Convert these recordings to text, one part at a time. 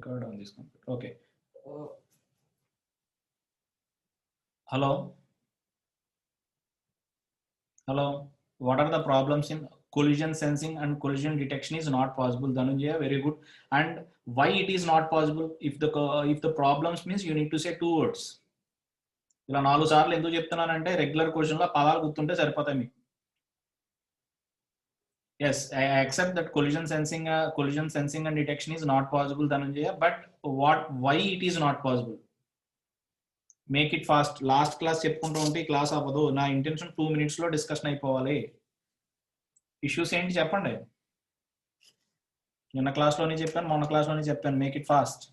record on this computer. Okay. Hello. Hello. What are the problems in collision sensing and collision detection is not possible? Dhananjaya, very good. And why it is not possible? If the problems means you need to say 2 words. ఇలా 4 సార్లు ఎందుకు చెప్తున్నానంటే regular question లో పదాలు గుర్తుంటే సరిపోతాయి మీకు. Yes, I accept that collision sensing and detection is not possible, Dhananjaya. But why it is not possible? Make it fast. Last class చెప్పుకుంటూ ఉంటే క్లాస్ అవ్వదు. నా ఇంటెన్షన్ 2 minutes లో డిస్కషన్ అయిపోవాలి. ఇష్యూస్ ఏంటి చెప్పండి. నిన్న క్లాస్ లోనే చెప్పాను, మొన్న క్లాస్ లోనే చెప్పాను. Make it fast.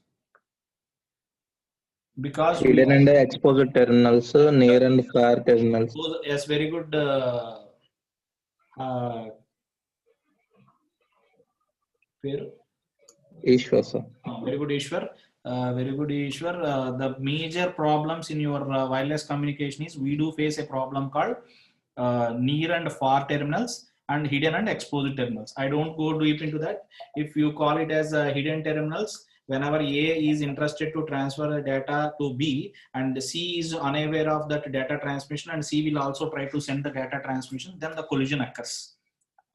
Because hidden and exposed terminals, near and far terminals. Yes, very good. Ishwar sir. Very good, Ishwar. Very good, Ishwar. The major problems in your wireless communication is we do face a problem called near and far terminals and hidden and exposed terminals. I don't go deep into that. If you call it as hidden terminals, whenever A is interested to transfer the data to B and C is unaware of that data transmission and C will also try to send the data transmission, then the collision occurs.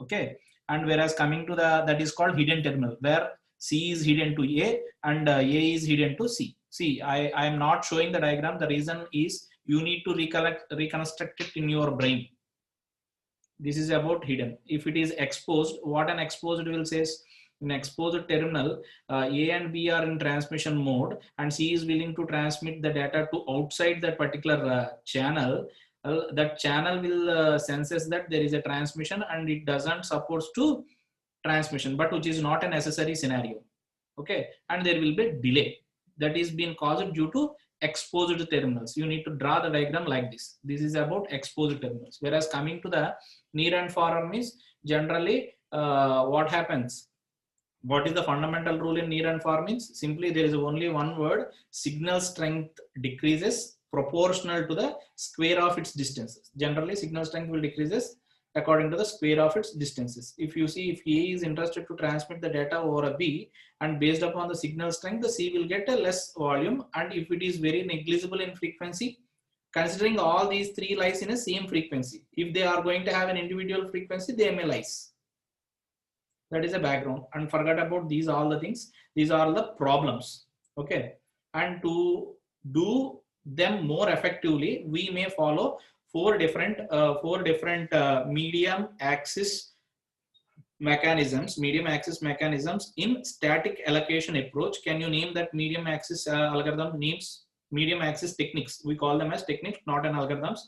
Okay. And whereas coming to that is called hidden terminal, where C is hidden to A and A is hidden to C. See, I am not showing the diagram. The reason is you need to reconstruct it in your brain. This is about hidden. If it is exposed, what an exposed will say is, in exposed terminal, A and B are in transmission mode and C is willing to transmit the data to outside that particular channel. That channel will senses that there is a transmission and it doesn't support to transmission, but which is not a necessary scenario. Okay, and there will be delay that is being caused due to exposed terminals. You need to draw the diagram like this. This is about exposed terminals. Whereas coming to the near and far means generally what happens? What is the fundamental rule in near and far means? Simply there is only one word: signal strength decreases proportional to the square of its distances. Generally signal strength will decreases according to the square of its distances. If you see, if A is interested to transmit the data over a B and based upon the signal strength, the C will get a less volume, and if it is very negligible in frequency, considering all these 3 lies in a same frequency, if they are going to have an individual frequency, they may lies. That is a background, and forget about these all the things. These are the problems. Okay, and to do them more effectively, we may follow 4 different medium axis mechanisms in static allocation approach. Can you name that medium axis algorithm names? Medium axis techniques, we call them as techniques, not an algorithms.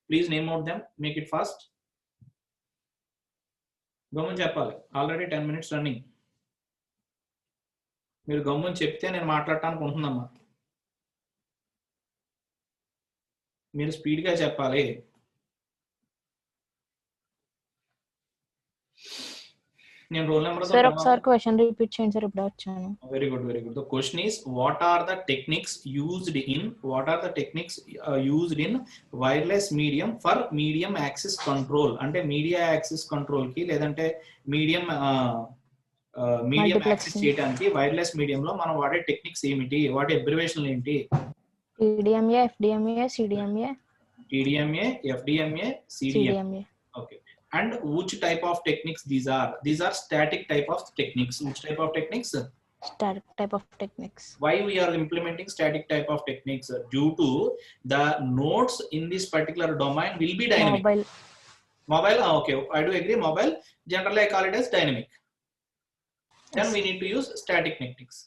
Please name out them. Make it fast. గమ్ముని చెప్పాలి. Already 10 minutes running. మీరు గమ్ముని చెప్తే నేను మాట్లాడటానికి ఉంటుందమ్మా. మీరు స్పీడ్గా చెప్పాలి. నేను రోల్ నెంబర్ సార్ ఒకసారి క్వశ్చన్ రిపీట్ చేయండి సార్, ఇప్పుడు వచ్చాను. Very good, very good. The question is what are the techniques used in wireless medium for medium access control. అంటే మీడియా యాక్సిస్ కంట్రోల్ కి లేదంటే మీడియం యాక్సిస్ చేయడానికి వైర్లెస్ మీడియం లో మనం వాడే టెక్నిక్స్ ఏమిటి? వాటి అబ్రివేషన్ ఏంటి? TDMA, FDMA, CDMA. TDMA, FDMA, CDMA. Okay. And which type of techniques these are? These are static type of techniques. Which type of techniques? Static type of techniques. Why we are implementing static type of techniques? Due to the nodes in this particular domain will be dynamic. Mobile, okay, I do agree. Mobile, generally I call it as dynamic. Then we need to use static techniques.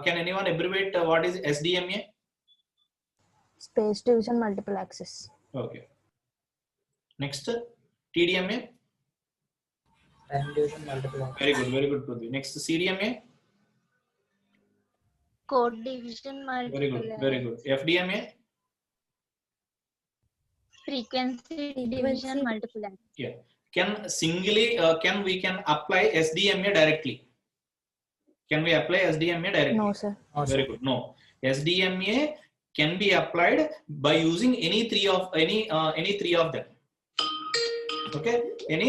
Can anyone abbreviate what is SDMA? Space division multiple access. Okay. Next, TDMA. Time division multiple access. Very good, very good. Next, CDMA. Code division multiple. Very good, very good. FDMA. Frequency division multiple access. Yeah. Can we apply SDMA directly? Can we apply SDMA directly? No sir. Very good. No. SDMA can be applied by using any three of them. Okay, any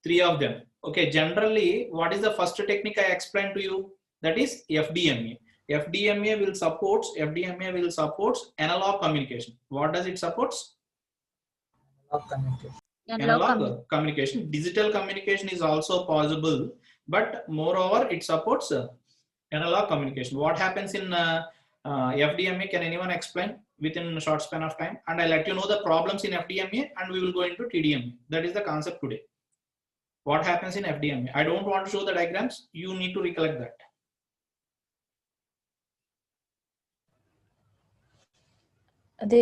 3 of them. Okay, generally what is the first technique I explained to you? That is FDMA. FDMA will support analog communication. What does it supports? Analog communication. Digital communication is also possible, but moreover it supports analog communication. What happens in FDMA? Can anyone explain within a short span of time? And I'll let you know the problems in FDMA, and we will go into TDMA. That is the concept today. What happens in FDMA? I don't want to show the diagrams. You need to recollect that. అది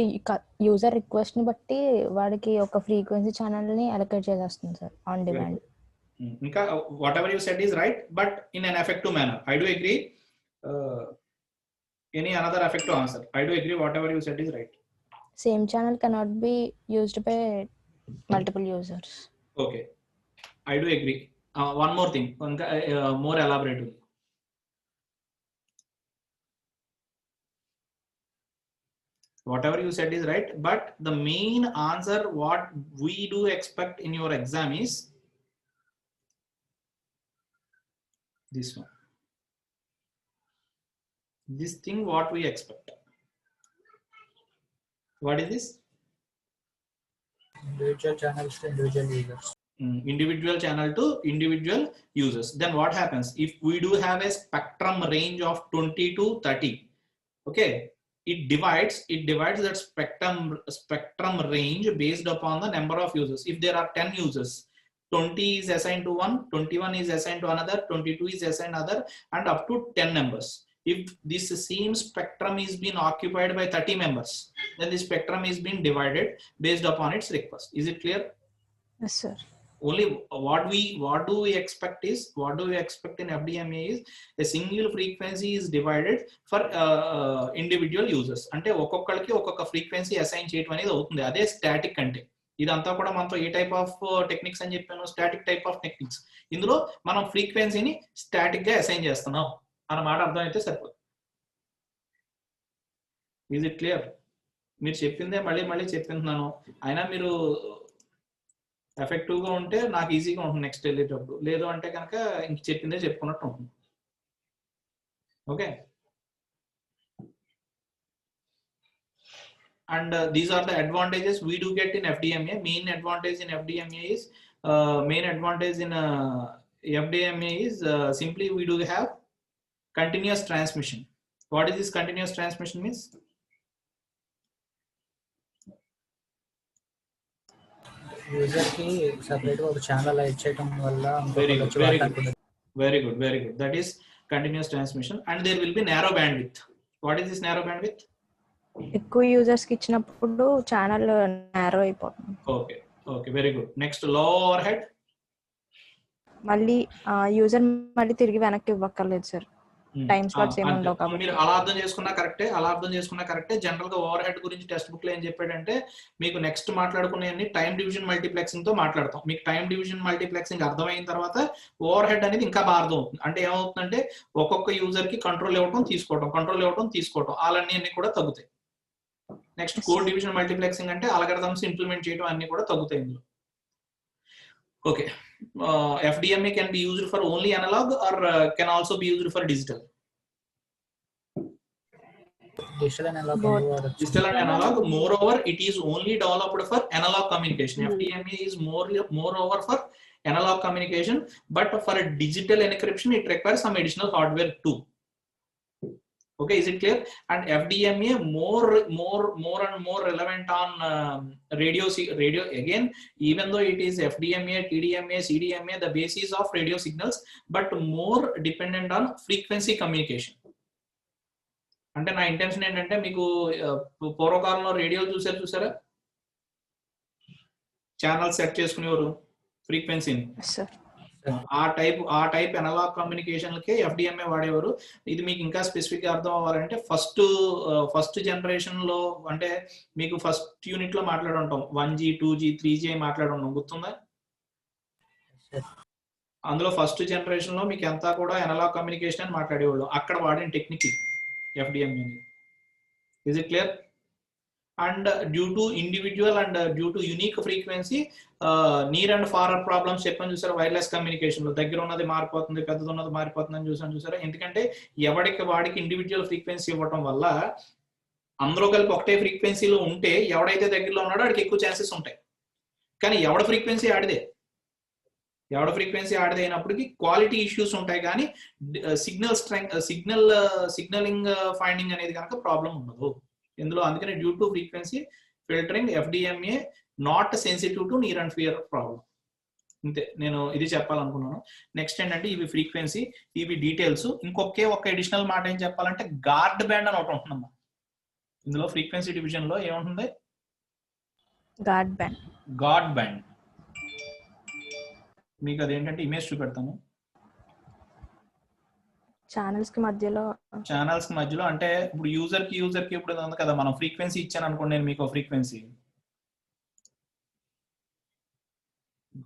user request ని బట్టి వాడికి ఒక frequency channel ని allocate చేసేస్తుంది sir on demand. ఇంకా whatever you said is right, but in an effective manner. I do agree. Any another effective answer? I do agree. Whatever you said is right. Same channel cannot be used by multiple users. Okay, I do agree. One more thing, more elaborative. Whatever you said is right, but the main answer what we do expect in your exam is this one. This thing what we expect. What is this? Individual channels to individual users. Individual channel to individual users. Then what happens if we do have a spectrum range of 20 to 30? Okay, it divides that spectrum range based upon the number of users. If there are 10 users, 20 is assigned to one, 21 is assigned to another, 22 is assigned other, and up to 10 members. If this same spectrum is being occupied by 30 members, then the spectrum is being divided based upon its request. Is it clear? Yes, sir. Only what do we expect in FDMA is a single frequency is divided for individual users. అంటే ఒక్కొక్కరికి ఒక్కొక్క frequency assign చేయడం అనేది అవుతుంది. అదే static అంటే. ఇదంతా కూడా మనతో ఏ టైప్ ఆఫ్ టెక్నిక్స్ అని చెప్పాను, స్టాటిక్ టైప్ ఆఫ్ టెక్నిక్స్. ఇందులో మనం ఫ్రీక్వెన్సీని స్టాటిక్ గా అసైన్ చేస్తున్నాం అన్నమాట అర్థం అయితే సరిపోతుంది. Is it clear? మీరు చెప్పిందే మళ్ళీ చెప్తున్నాను, అయినా మీరు ఎఫెక్టివ్ గా ఉంటే నాకు ఈజీగా ఉంటుంది నెక్స్ట్ వెళ్ళేటప్పుడు. లేదు అంటే కనుక ఇంక చెప్పిందే చెప్పుకున్నట్టు ఉంటుంది. Okay, and these are the advantages we do get in FDMA. Main advantage in FDMA is simply we do have continuous transmission. What is this continuous transmission means? User కి సెపరేట్ గా ఒక ఛానల్ యాడ్ చేయడం వల్ల Very good. That is continuous transmission, and there will be narrow bandwidth. What is this narrow bandwidth? ఎక్కువ users కి ఇచ్చినప్పుడు channel narrow అయిపోతుంది. Okay, very good. Next, low overhead. మళ్ళీ యూజర్ మళ్ళీ తిరిగి వెనక్కి ఇవ్వక్కర్లేదు సార్, టైం స్లాట్స్ ఏమి ఉండవు కాబట్టి. మీరు అలా అర్థం చేసుకున్నా కరెక్టే. జనరల్ గా ఓవర్ హెడ్ గురించి టెక్స్ట్ బుక్ లో ఏం చెప్పాడంటే మీకు నెక్స్ట్ మాట్లాడుకునే టైం డివిజన్ మల్టీప్లెక్సింగ్ తో మాట్లాడతాం. మీకు టైం డివిజన్ మల్టీప్లెక్సింగ్ అర్థమైన తర్వాత ఓవర్ హెడ్ అనేది ఇంకా బాగా అర్థం అవుతుంది. అంటే ఏమవుతుందంటే ఒక్కొక్క యూజర్ కి కంట్రోల్ ఇవ్వడం తీసుకోవడం అలాన్నీ కూడా తగ్గుతాయి. నెక్స్ట్ కోడ్ డివిజన్ మల్టీప్లెక్సింగ్ అంటే అల్గారిథమ్స్ ఇంప్లిమెంట్ చేయడం అన్ని కూడా తగ్గుతాయి ఇందులో. Okay, FDMA can be used for only analog or can also be used for digital? Digital and analog. Moreover, it is only developed for analog communication. FDMA is moreover for analog communication, but for a digital encryption, it requires some additional hardware too. Okay, is it clear? And FDMA more and more relevant on radio again, even though it is FDMA, TDMA, CDMA, the basis of radio signals, but more dependent on frequency communication. అంటే నా intention ఏంటంటే మీకు పూర్వకాలంలో రేడియోలు చూసారా, channel set చేసుకునేవారు ఫ్రీక్వెన్సీని. ఆ type analogue కమ్యూనికేషన్లకే FDMA వాడేవారు. ఇది మీకు ఇంకా స్పెసిఫిక్ గా అర్థం అవ్వాలంటే ఫస్ట్ జనరేషన్ లో అంటే మీకు ఫస్ట్ యూనిట్ లో మాట్లాడుంటాం 1G 2G 3G మాట్లాడుంటాం, గుర్తుందా? అందులో ఫస్ట్ జనరేషన్ లో మీకు అంతా కూడా అనలాగ్ కమ్యూనికేషన్ అని మాట్లాడేవాళ్ళు. అక్కడ వాడిన technique FDMA. Is it clear? and due to individual and due to unique frequency near and far problems చెప్పని చూసారా వైర్లెస్ కమ్యూనికేషన్ లో దగ్గర ఉన్నది మారిపోతుంది పెద్దది ఉన్నది మారిపోతుంది అని చూసారా ఎందుకంటే ఎవడికి వాడికి ఇండివిజువల్ ఫ్రీక్వెన్సీ ఇవ్వటం వల్ల అందరూ కలిపి ఒకటే ఫ్రీక్వెన్సీలో ఉంటే ఎవడైతే దగ్గరలో ఉన్నాడో వాడికి ఎక్కువ ఛాన్సెస్ ఉంటాయి కానీ ఎవడ ఫ్రీక్వెన్సీ ఆడిదే అయినప్పటికీ క్వాలిటీ ఇష్యూస్ ఉంటాయి కానీ సిగ్నలింగ్ ఫైండింగ్ అనేది కనుక ప్రాబ్లం ఉండదు ఇందులో అందుకని due to frequency filtering FDMA not sensitive to near and fear problem అంతే నేను ఇది చెప్పాలనుకున్నాను నెక్స్ట్ ఏంటంటే ఇవి ఫ్రీక్వెన్సీ ఇవి డీటెయిల్స్ ఒక్క అడిషనల్ మాట ఏం చెప్పాలంటే గార్డ్ బ్యాండ్ అని ఒకటి ఉంటుందమ్మా ఇందులో ఫ్రీక్వెన్సీ డివిజన్ లో ఏముంటుంది గార్డ్ బ్యాండ్ మీకు అదేంటంటే ఇమేజ్ చూపెడతాను ఛానల్స్ కి మధ్యలో అంటే ఇప్పుడు యూజర్ కి ఇప్పుడు ఉంది కదా మనం ఫ్రీక్వెన్సీ ఇచ్చాను అనుకోండి నేను మీకు frequency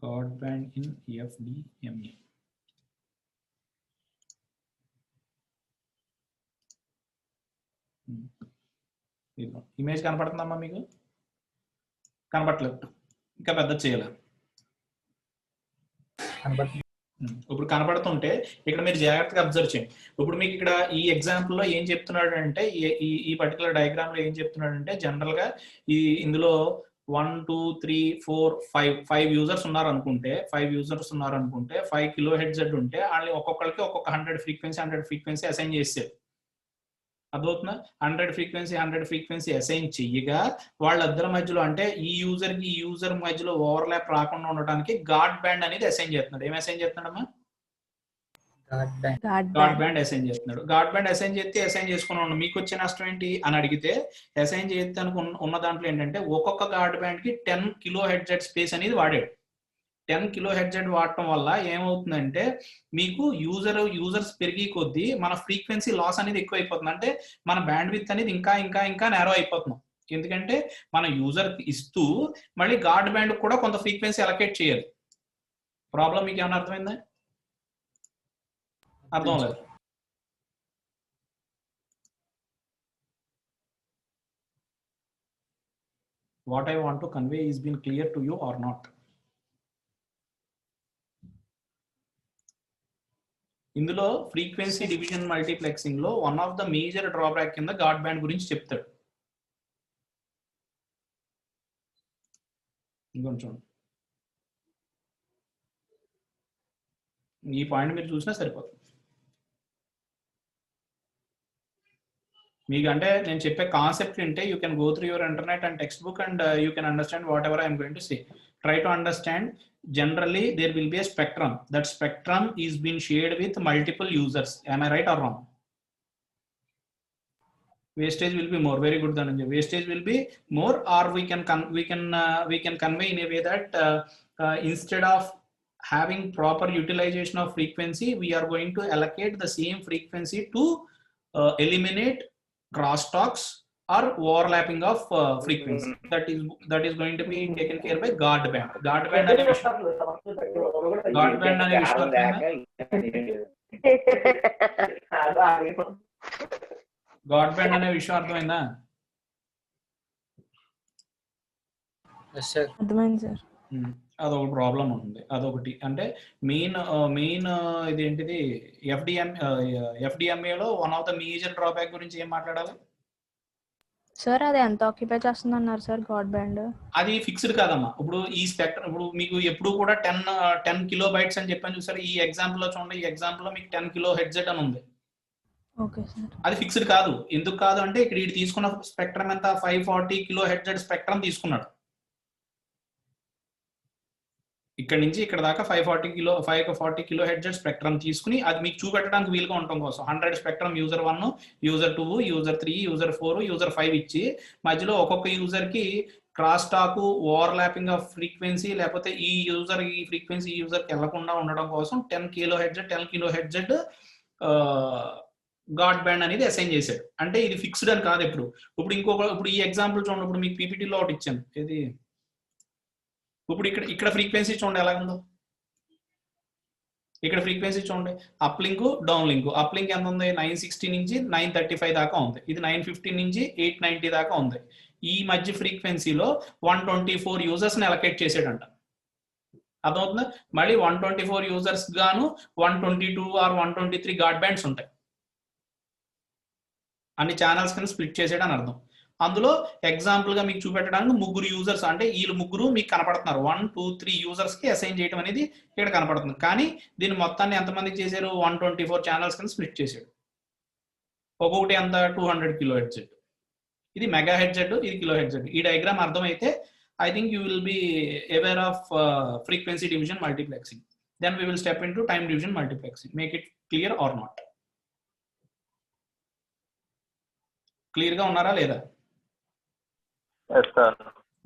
guard band in FDMA image కనపడుతుందమ్మా మీకు కనపడలేదు ఇంకా పెద్ద చేయాలి ఇప్పుడు కనపడుతుంటే ఇక్కడ మీరు జాగ్రత్తగా అబ్జర్వ్ చేయండి ఇప్పుడు మీకు ఇక్కడ ఈ ఎగ్జాంపుల్ లో ఏం చెప్తున్నాడు అంటే ఈ పర్టికులర్ డయాగ్రామ్ లో ఏం చెప్తున్నాడు అంటే జనరల్ గా ఇందులో 1 2 3 4 5 యూజర్స్ ఉన్నారు అనుకుంటే 5 కిలో హెడ్జ్ ఉంటే వాళ్ళని ఒక్కొక్కరికి ఒక్కొక్క 100 ఫ్రీక్వెన్సీ అసైన్ చేస్తారు అదవుతున్నా 100 ఫ్రీక్వెన్సీ అసైన్ చెయ్యగా వాళ్ళిద్దరి మధ్యలో అంటే ఈ యూజర్ మధ్యలో ఓవర్లాప్ రాకుండా ఉండడానికి గార్డ్ బ్యాండ్ అనేది అసైన్ చేస్తున్నాడు ఏం అసైన్ చేస్తున్నాడమ్మా గార్డ్ బ్యాండ్ అసైన్ చేస్తున్నాడు గార్డ్ బ్యాండ్ అసైన్ చేస్తే అసైన్ చేసుకున్నాడు మీకు వచ్చే నష్టం ఏంటి అని అడిగితే అసైన్ చేస్తే ఉన్న దాంట్లో ఏంటంటే ఒక్కొక్క గార్డ్ బ్యాండ్ కి 10 కిలో హెడ్జ్ స్పేస్ అనేది వాడాడు 10 కిలో హెడ్జ్ వాడటం వల్ల ఏమవుతుందంటే మీకు యూజర్స్ పెరిగి కొద్దీ మన ఫ్రీక్వెన్సీ లాస్ అనేది ఎక్కువ అయిపోతుంది అంటే మన బ్యాండ్ విడ్త్ అనేది ఇంకా నేరో అయిపోతున్నాం ఎందుకంటే మన యూజర్ ఇస్తూ మళ్ళీ గార్డ్ బ్యాండ్ కూడా కొంత ఫ్రీక్వెన్సీ అలొకేట్ చేయాలి ప్రాబ్లం మీకు ఏమైనా అర్థమైందా అర్థం లేదు what I want to convey is been clear to you or not ఇందులో ఫ్రీక్వెన్సీ డివిజన్ మల్టీప్లెక్సింగ్ లో one of the major drawback కింద గార్డ్ బ్యాండ్ గురించి చెప్తాడు ఇంకొంచెం ఈ పాయింట్ మీరు చూసినా సరిపోతుంది మీకు అంటే నేను చెప్పే కాన్సెప్ట్ వింటే you can go through your internet and text book and you can understand what ever I'm going to say try to understand generally there will be a spectrum that spectrum is being shared with multiple users am I right or wrong wastage will be more very good Dhananjay wastage will be more or we can convey in a way that instead of having proper utilization of frequency we are going to allocate the same frequency to eliminate crosstalks or overlapping of frequency that is going to be taken care by guard band ane vishwam guard band ane vishwam అర్థమైందా yes sir అర్థమైంది sir అదొక problem ఉంటుంది అదొకటి అంటే main ఇదేంటిది FDMA లో one of the major drawback గురించి ఏం మాట్లాడాలి సార్ అది ఎంత ఆక్యుపై చేస్తుంది అన్నారు సార్ గార్డ్ బ్యాండ్ అది ఫిక్స్డ్ కాదమ్మా ఇప్పుడు ఈ స్పెక్ట్రమ్ ఇప్పుడు మీకు ఎప్పుడు కూడా 10 కిలో బైట్స్ అని చెప్పని చూసారు ఈ ఎగ్జాంపుల్ లో చూడండి ఈ ఎగ్జాంపుల్ లో మీకు 10 కిలో హెడ్జ్ అని ఉంది ఓకే సార్ అది ఫిక్స్డ్ కాదు ఎందుకు కాదు అంటే ఇక్కడ ఇది తీసుకున్న స్పెక్ట్రమ్ ఎంత 540 కిలో హెడ్జ్ స్పెక్ట్రమ్ తీసుకున్నాడు ఇక్కడ నుంచి ఇక్కడ దాకా 540 కిలో హెడ్జ్ స్పెక్ట్రమ్ తీసుకుని అది మీకు చూపెట్టడానికి వీలుగా ఉండటం కోసం 100 spectrum user 1 user 2 user 3 user 4 user 5 ఇచ్చి మధ్యలో ఒక్కొక్క యూజర్ కి cross talk overlapping off frequency లేకపోతే ఈ ఫ్రీక్వెన్సీ యూజర్ కి వెళ్లకుండా ఉండడం కోసం 10 కిలో హెడ్జ్ గార్డ్ బ్యాండ్ అనేది అసైన్ చేశాడు అంటే ఇది ఫిక్స్డ్ అని కాదు ఇప్పుడు ఈ ఎగ్జాంపుల్ చూడండి ఇప్పుడు మీకు పీపీటీలో ఒకటి ఇచ్చాను ఇది ఇప్పుడు ఇక్కడ ఫ్రీక్వెన్సీ చూడండి ఎలా ఉందో ఇక్కడ ఫ్రీక్వెన్సీ చూడండి up link down link up link ఎంత ఉంది 960 నుంచి 935 దాకా ఉంది ఇది 950 నుంచి 890 దాకా ఉంది ఈ మధ్య ఫ్రీక్వెన్సీలో 124 యూజర్స్ ని అలొకేట్ చేసాడంట. అర్థమవుతుందా? మళ్ళీ 124 యూజర్స్ గాను 122 ఆర్ 123 గాడ్ బ్యాండ్స్ ఉంటాయి. అన్ని ఛానల్స్ కింద స్ప్లిట్ చేసాడని అర్థం. అందులో ఎగ్జాంపుల్ గా మీకు చూపెట్టడానికి 3 యూజర్స్, అంటే వీళ్ళు 3 మీకు కనపడుతున్నారు. 1, 2, 3 యూజర్స్ కి అసైన్ చేయడం అనేది ఇక్కడ కనపడుతుంది. కానీ దీన్ని మొత్తాన్ని ఎంతమందికి చేశారు? 124 ఛానల్స్ కింద స్ప్లిట్ చేశాడు. ఒక్కొక్కటి ఎంత? 200 కిలో హెడ్జెడ్. ఇది మెగా హెడ్జెడ్, ఇది కిలో హెడ్జెడ్. ఈ డయాగ్రామ్ అర్థమైతే I think you will be aware of frequency division multiplexing. Then we will step into time division multiplexing. Make it clear or not? Clear గా ఉన్నారా లేదా? Yes sir.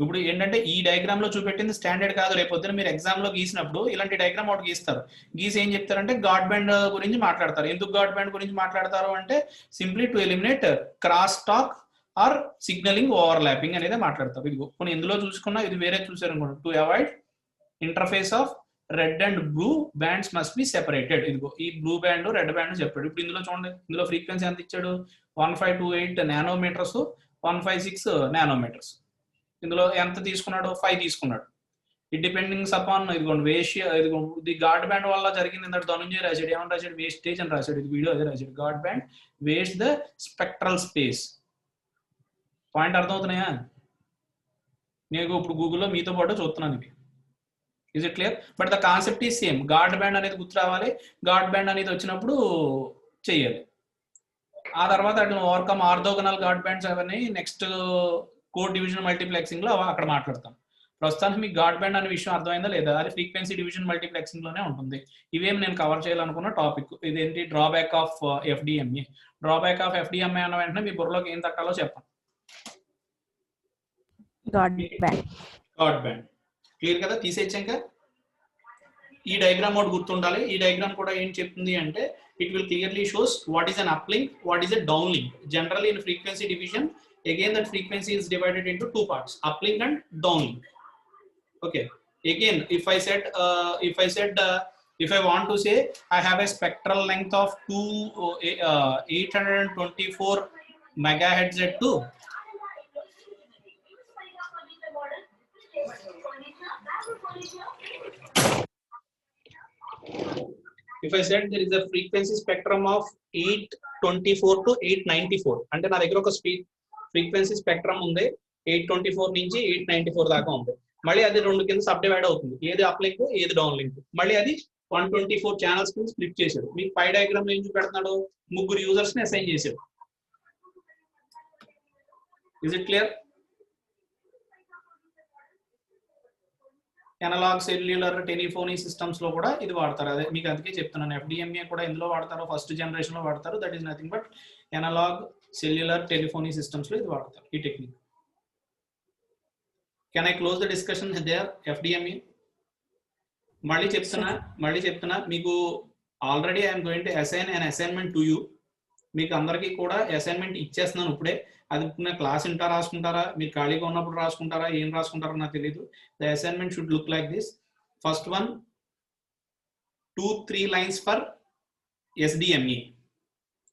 ఇప్పుడు ఏంటంటే ఈ diagram లో చూపెట్టింది స్టాండర్డ్ కాదు. రేపు పొద్దున మీరు ఎగ్జామ్ లో గీసినప్పుడు ఇలాంటి డయాగ్రామ్ ఒకటి గీస్తారు. గీసి ఏం చెప్తారంటే గాడ్ బ్యాండ్ గురించి మాట్లాడతారు. ఎందుకు గాడ్ బ్యాండ్ గురించి మాట్లాడతారు అంటే simply to eliminate cross talk or signalling overlapping అనేది మాట్లాడతారు. ఇదిగో కొన్ని ఇందులో చూసుకున్నా, ఇది వేరే చూసారు అనుకోండి. To avoid interface of red and blue bands must be separated. ఇదిగో ఈ blue band red band separate. ఇప్పుడు ఇందులో చూడండి, ఇందులో ఫ్రీక్వెన్సీ ఎంత ఇచ్చాడు? 1528 నానోమీటర్స్, 156 నానోమీటర్స్. ఇందులో ఎంత తీసుకున్నాడు? 5 తీసుకున్నాడు. ఇట్ డిపెండింగ్స్ అపాన్ ఇదిగోండి వేషియా. ఇది గాడ్ బ్యాండ్ వల్ల జరిగింది. ఇంత ధనుంజయ రాశాడు. ఏమని రాశాడు? వేస్టేజ్ అని రాశాడు. ఇది వీడియో అదే రాశాడు. Guard band waste the spectral space. Point అర్థమవుతున్నాయా? నేను ఇప్పుడు గూగుల్లో మీతో పాటు చూస్తున్నాను. ఇది is it clear? But the concept is same. Guard band అనేది గుర్తు రావాలి. గాడ్ బ్యాండ్ అనేది వచ్చినప్పుడు చెయ్యాలి. ఆ తర్వాత అట్లా ఓవర్కమ్ ఆర్థోగనల్ గాడ్ బ్యాండ్స్ అవన్నీ నెక్స్ట్ కోడ్ డివిజన్ మల్టీప్లెక్సింగ్ లో అక్కడ మాట్లాడతాం. ప్రస్తుతానికి మీకు గాడ్ బ్యాండ్ అనే విషయం అర్థమైందా లేదా? అది ఫ్రీక్వెన్సీ డివిజన్ మల్టీప్లెక్సింగ్ లోనే ఉంటుంది. ఇవేమి నేను కవర్ చేయాలనుకున్న టాపిక్. ఇదేంటి? Drawback of FDMA. Drawback of FDMA అన్న వెంటనే మీ బుర్రలోకి ఏం తట్టాలో చెప్పండి. గాడ్ బ్యాండ్ క్లియర్ కదా? తీసేచ్చాక ఈ డయాగ్రామ్ ఒకటి గుర్తుండాలి. ఈ డయాగ్రామ్ కూడా ఏం చెప్తుంది అంటే it will clearly shows what is an uplink, what is a downlink. Generally in frequency division again that frequency is divided into 2 parts, uplink and downlink. Okay, again if I said if I want to say I have a spectral length of 824 megahertz at 2, if I said there is a frequency spectrum of 824 to 894 అంటే నా దగ్గర ఒక frequency spectrum ఉంది. 824 నుంచి 894 దాకా ఉంది. మళ్ళీ అది 2 కింద సబ్ డివైడ్ అవుతుంది. ఏది అప్లింక్, ఏది డౌన్ లింక్. మళ్ళీ అది 124 ఛానల్స్ కింద స్ప్లిట్ చేశాడు. మీకు పై డయాగ్రామ్ లో ఏం చూపెడుతున్నాడు? 3 యూజర్స్ ని అసైన్ చేశాడు. Is it clear? Analog cellular telephony systems లో కూడా ఇది వాడతారు. అదే మీకు అందుకే చెప్తున్నాను. ఎఫ్డిఎంఏ కూడా ఇందులో వాడతారు. ఫస్ట్ జనరేషన్ లో వాడతారు. That is nothing but analogue cellular telephony systems లో ఇది వాడతారు ఈ technique. Can I close the discussion there? FDMA మళ్ళీ చెప్తున్నా మీకు already I'm going to assign an assignment to you. మీకు అందరికీ కూడా అసైన్మెంట్ ఇచ్చేస్తున్నాను ఇప్పుడే. అది ఇప్పుడు క్లాస్ ఇంటా రాసుకుంటారా, మీరు ఖాళీగా ఉన్నప్పుడు రాసుకుంటారా, ఏం రాసుకుంటారో నాకు తెలియదు. The assignment should look like this. First one 2-3 lines for SDMA.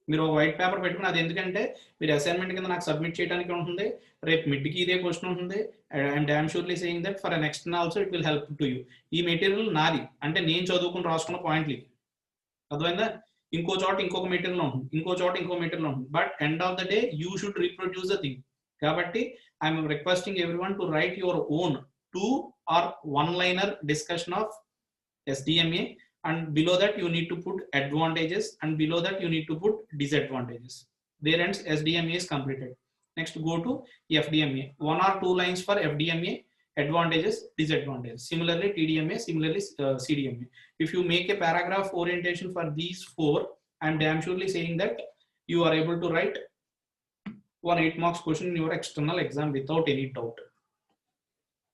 మీరు ఒక వైట్ పేపర్ పెట్టుకుని, అది ఎందుకంటే మీరు అసైన్మెంట్ కింద నాకు సబ్మిట్ చేయడానికి ఉంటుంది. రేపు మిడ్కి ఇదే క్వశ్చన్ ఉంటుంది. I'm dam surely saying that for next also it will help to you. ఈ మెటీరియల్ నాది, అంటే నేను చదువుకుని రాసుకున్న పాయింట్లు. అర్థమైందా? ఇంకో చోట ఇంకొక మెటీరియల్ ఉంటుంది, ఇంకో చోట ఇంకో మెటీరియల్ ఉంటుంది. But end of the day you should reproduce the thing. కాబట్టి I'm requesting everyone to write your own 2 or 1-liner discussion of SDMA, and below that you need to put advantages, and below that you need to put disadvantages. There ends SDMA is completed. Next go to FDMA. 1 or 2 lines for FDMA, advantages, disadvantages. Similarly TDMA, similarly CDMA. If you make a paragraph orientation for these 4, I am damn surely saying that you are able to write 1 8 marks question in your external exam without any doubt.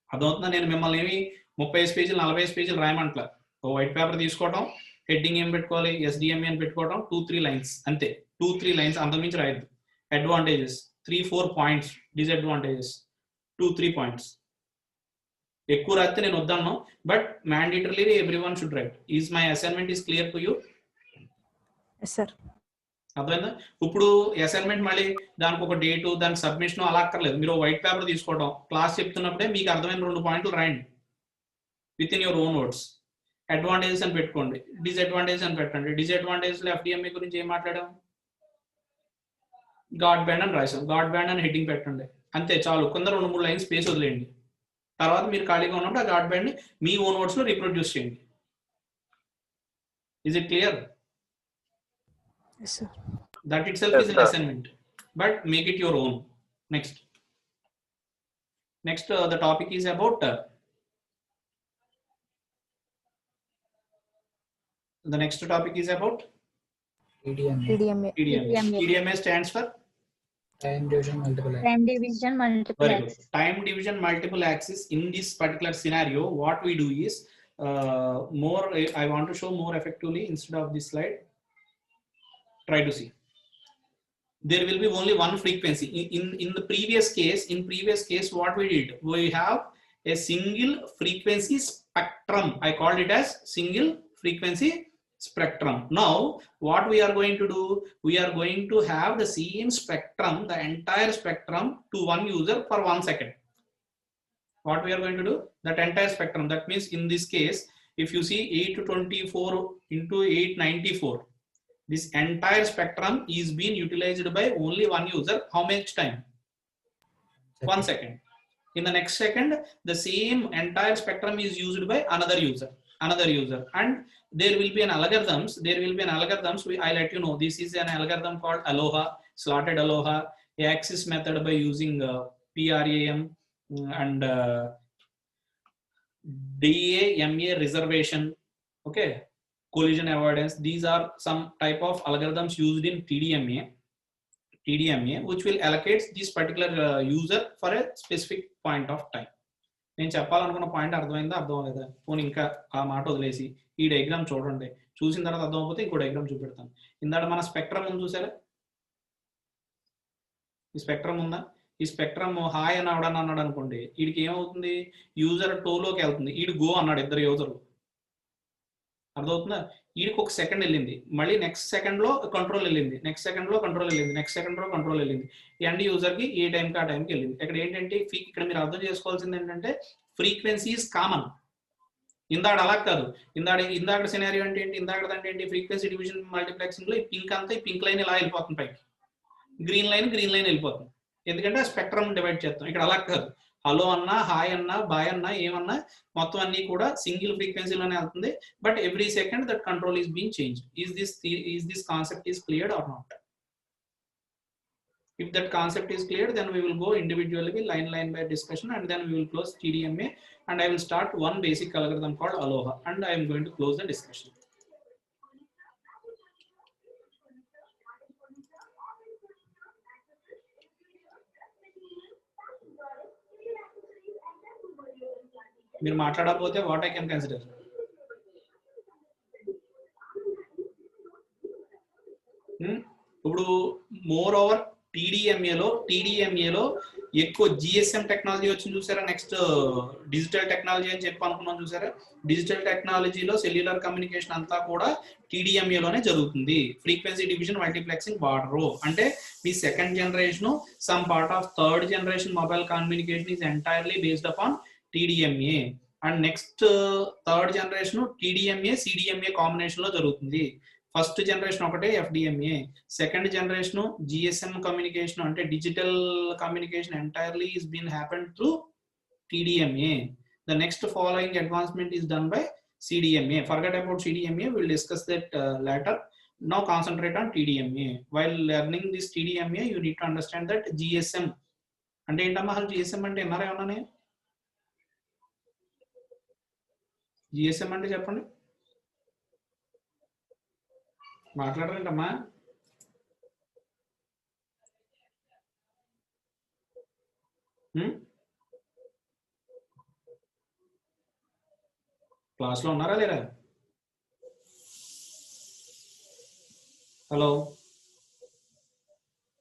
అదవుతుందా? నేను మిమ్మల్ని ఏమి 35 పేజీలు 40 పేజీలు రాయమంటలా. ఓ white paper తీసుకోవడం, heading ఏం పెట్టుకోవాలి, SDMA అని పెట్టుకోవడం, 2-3 lines అంతే. 2-3 lines అంతకుమించి రాయద్దు. Advantages 3-4 points, disadvantages 2-3 points. ఎక్కువ రాస్తే నేను వద్దన్నాను, but mandatorily everyone should write. Is my assignment is clear to you? Yes sir. అర్థమైందా? ఇప్పుడు అసైన్మెంట్ మళ్ళీ దానికి ఒక డేటు, దానికి సబ్మిషన్ అలా అక్కర్లేదు. మీరు వైట్ పేపర్ తీసుకోవడం, క్లాస్ చెప్తున్నప్పుడే మీకు అర్థమైన 2 పాయింట్లు రాయండి with in your own words. Advantages అని పెట్టుకోండి, డిసడ్వాంటేజెస్ అని పెట్టండి. డిసడ్వాంటేజెస్ లో FDMA గురించి ఏం మాట్లాడాం? గాడ్ బ్యాండ్ అని రాసాం, గాడ్ బ్యాండ్ అని హెడ్డింగ్ పెట్టండి, అంతే చాలు. కింద 2-3 లైన్స్ స్పేస్ వదిలేయండి. తర్వాత మీరు ఖాళీగా ఉన్నప్పుడు ఆ గాడ్ బ్యాండ్ ని మీ ఓన్ వర్డ్స్ లో రీప్రొడ్యూస్ చేయండి. Is it clear? Yes, sir. That itself Yes, is an sir. assignment, but make it your own. Next, the topic is about the next topic is about TDMA. TDMA. TDMA stands for Time division multiple. Time division multiple very good. axis. Time division multiple axis. In this particular scenario, what we do is I want to show more effectively instead of this slide. Try to see. There will be only one frequency. In the previous case, what we did, we have a single frequency spectrum. I called it as single frequency spectrum. Now, what we are going to do, we are going to have the same spectrum, the entire spectrum to one user for 1 second. What we are going to do, that entire spectrum. That means in this case, if you see 824 into 894, this entire spectrum is being utilized by only one user. How much time? 1 second. In the next second, the same entire spectrum is used by another user, and there will be an algorithms. I let you know, this is an algorithm called Aloha, slotted Aloha, axis method by using PRAM and DAMA reservation. Okay. Collision avoidance. These are some type of algorithms used in TDMA, which will allocate this particular user for a specific point of time. నేను చెప్పాలనుకున్న point అర్థమైందా, అర్థం లేదా? పోనీ ఇంకా ఆ మాట వదిలేసి ఈ డయాగ్రామ్ చూడండి. చూసిన తర్వాత అర్థం అయిపోతే ఇంకో డయాగ్రామ్ చూపెడతాను. ఇందాక మన స్పెక్ట్రమ్ ఉంది చూసారా? ఈ స్పెక్ట్రమ్ ఉందా? ఈ స్పెక్ట్రమ్ హాయ్ అని అవడాన్ని అన్నాడు అనుకోండి, వీడికి ఏమవుతుంది? యూజర్ టోలోకి వెళ్తుంది, వీడు గో అన్నాడు, ఇద్దరు యూజర్లు. అర్థమవుతుందా? వీడికి 1 సెకండ్ వెళ్ళింది, మళ్ళీ నెక్స్ట్ సెకండ్ లో కంట్రోల్ వెళ్ళింది, నెక్స్ట్ సెకండ్ లో కంట్రోల్ వెళ్ళింది, నెక్స్ట్ సెకండ్ లో కంట్రోల్ వెళ్ళింది. ఎండ్ యూజర్ కి ఏ టైంకి ఆ టైంకి వెళ్ళింది. ఇక్కడ ఏంటంటే ఇక్కడ మీరు అర్థం చేసుకోవాల్సింది ఏంటంటే ఫ్రీక్వెన్సీ ఈజ్ కామన్. ఇందాక అలా కాదు. ఇందాక సినారియో అంటే ఏంటి? ఇందాకదంటే ఏంటి? ఫ్రీక్వెన్సీ డివిజన్ మల్టీప్లెక్సింగ్ లో ఈ పింక్ అంతా, ఈ పింక్ లైన్ ఇలా వెళ్ళిపోతుంది పైకి, గ్రీన్ లైన్ వెళ్ళిపోతుంది. ఎందుకంటే ఆ స్పెక్ట్రమ్ డివైడ్ చేస్తాం. ఇక్కడ అలా కాదు. హలో అన్నా, హాయ్ అన్నా, బాయ్ అన్నా, ఏమన్నా మొత్తం అన్ని కూడా సింగిల్ ఫ్రీక్వెన్సీలోనే వెళ్తుంది. But every second that control is being change. Is this concept is cleared or not? If that concept is clear, then we will go individually line by discussion, and then we will close TDMA, and I will start one basic algorithm called Aloha, and I am going to close the discussion. మీరు మాట్లాడకపోతే what I can consider. ఇప్పుడు more over TDMA లో ఎక్కువ GSM technology వచ్చింది చూసారా? Next digital technology అని చెప్పి అనుకున్నాం చూసారా? డిజిటల్ టెక్నాలజీలో సెల్యులర్ కమ్యూనికేషన్ అంతా కూడా TDMA లోనే జరుగుతుంది. ఫ్రీక్వెన్సీ డివిజన్ మల్టీప్లెక్సింగ్ వాడరు. అంటే మీ second generation, some part of third generation mobile communication is entirely based upon TDMA, and next third generation TDMA CDMA combination లో జరుగుతుంది. ఫస్ట్ జనరేషన్ ఒకటే FDMA, second generation GSM communication అంటే digital communication entirely is been happened through TDMA. The next following advancement is done by CDMA. Forget about CDMA, we'll discuss that later. Now concentrate on TDMA. While learning this TDMA, you need to understand that GSM అంటే ఏంటమ్మా? అసలు GSM అంటే ఎన్నారా ఏమన్నానే? GSM అంటే చెప్పండి, మాట్లాడరేంటమ్మా? క్లాస్లో ఉన్నారా లేరా? Hello,